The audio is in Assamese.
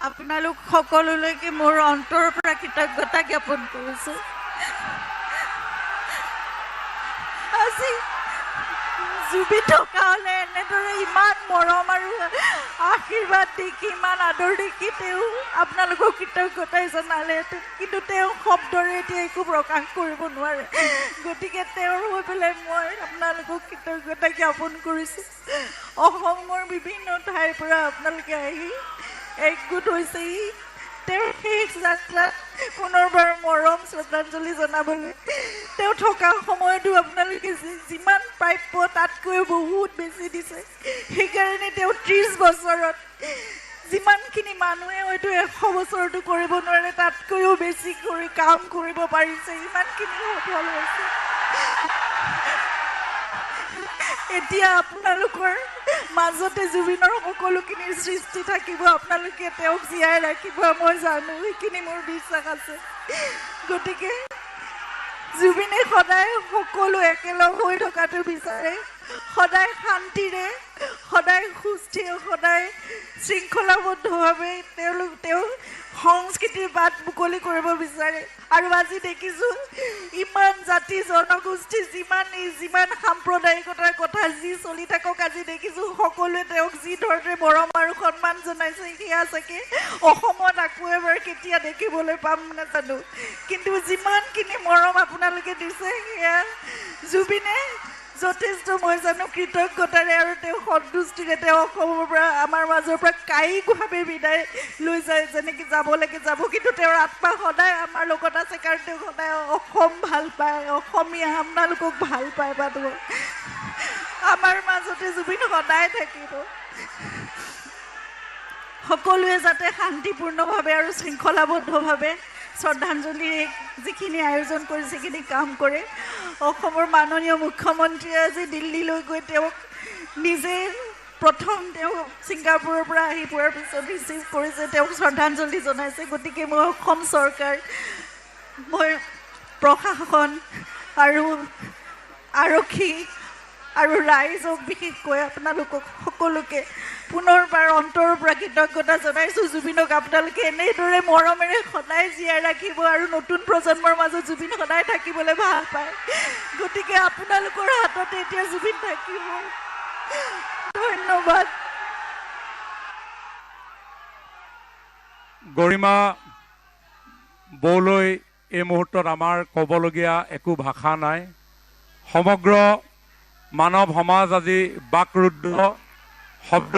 আপোনালোক সকলোলৈকে মোৰ অন্তৰৰ পৰা কৃতজ্ঞতা জ্ঞাপন কৰিছোঁ। আজি জুবিন থকা হ'লে এনেদৰে ইমান মৰম আৰু আশীৰ্বাদ দেখি ইমান আদৰ দেখি তেওঁ আপোনালোকক কৃতজ্ঞতাই জনালেহেঁতেন, কিন্তু তেওঁ শব্দৰে এতিয়া একো প্ৰকাশ কৰিব নোৱাৰে। গতিকে তেওঁৰ হৈ পেলাই মই আপোনালোকক কৃতজ্ঞতা জ্ঞাপন কৰিছোঁ। অসমৰ বিভিন্ন ঠাইৰ পৰা আপোনালোকে আহি একগোট হৈছেহি তেওঁৰ শেষ যাত্ৰাত পুনৰবাৰ মৰম শ্ৰদ্ধাঞ্জলি জনাবলৈ। তেওঁ থকা সময়তো আপোনালোকে যিমান প্ৰাপ্য তাতকৈ বহুত বেছি দিছে। সেইকাৰণে তেওঁ 30 বছৰত যিমানখিনি মানুহে হয়তো 100 বছৰতো কৰিব নোৱাৰে তাতকৈও বেছি কৰি কাম কৰিব পাৰিছে, ইমানখিনি সফল হৈছে। এতিয়া আপোনালোকৰ মাজতে জুবিনৰ সকলোখিনি সৃষ্টি থাকিব, আপোনালোকে তেওঁক জীয়াই ৰাখিব মই জানো, সেইখিনি মোৰ বিশ্বাস আছে। গতিকে জুবিনে সদায় সকলো একেলগ হৈ থকাটো বিচাৰে, সদায় শান্তিৰে, সদায় সুস্থিৰ, সদায় শৃংখলাবদ্ধভাৱে তেওঁ সংস্কৃতিৰ বাট মুকলি কৰিব বিচাৰে। আৰু আজি দেখিছোঁ ইমান জাতি জনগোষ্ঠী যিমান সাম্প্ৰদায়িকতাৰ কথা যি চলি থাকক, আজি দেখিছোঁ সকলোৱে তেওঁক যি ধৰণে মৰম আৰু সন্মান জনাইছে, সেয়া চাগে অসমত আকৌ এবাৰ কেতিয়া দেখিবলৈ পাম নাজানো। কিন্তু যিমানখিনি মৰম আপোনালোকে দিছে সেয়া জুবিনে যথেষ্ট মই জানো কৃতজ্ঞতাৰে আৰু তেওঁ সন্তুষ্টিৰে তেওঁ অসমৰ পৰা আমাৰ মাজৰ পৰা কায়িকভাৱে বিদায় লৈ যায়, যেনেকৈ যাব লাগে যাব, কিন্তু তেওঁৰ আত্মা সদায় আমাৰ লগত আছে, কাৰণ তেওঁ সদায় অসম ভাল পায়, অসমীয়া আপোনালোকক ভাল পায় বা আমাৰ মাজতে জুবিন সদায় থাকিব। সকলোৱে যাতে শান্তিপূৰ্ণভাৱে আৰু শৃংখলাবদ্ধভাৱে শ্ৰদ্ধাঞ্জলিৰ যিখিনি আয়োজন কৰিছে সেইখিনি কাম কৰে। অসমৰ মাননীয় মুখ্যমন্ত্ৰীয়ে আজি দিল্লীলৈ গৈ তেওঁক নিজে প্ৰথম তেওঁ ছিংগাপুৰৰ পৰা আহি পোৱাৰ পিছত ৰিচিভ কৰিছে, তেওঁক শ্ৰদ্ধাঞ্জলি জনাইছে। গতিকে মই অসম চৰকাৰ, মই প্ৰশাসন আৰু আৰক্ষী আৰু ৰাইজক বিশেষকৈ আপোনালোকক সকলোকে পুনৰবাৰ অন্তৰৰ পৰা কৃতজ্ঞতা জনাইছোঁ। জুবিনক আপোনালোকে এনেদৰে মৰমেৰে সদায় জীয়াই ৰাখিব আৰু নতুন প্ৰজন্মৰ মাজত জুবিন সদায় থাকিবলৈ ভাল পায়। গতিকে আপোনালোকৰ হাততে এতিয়া জুবিন থাকিব। ধন্যবাদ। গৰিমা বৌলৈ এই মুহূৰ্তত আমাৰ ক'বলগীয়া একো ভাষা নাই। সমগ্ৰ মানৱ সমাজ আজি বাকৰুদ্ধ, শব্দ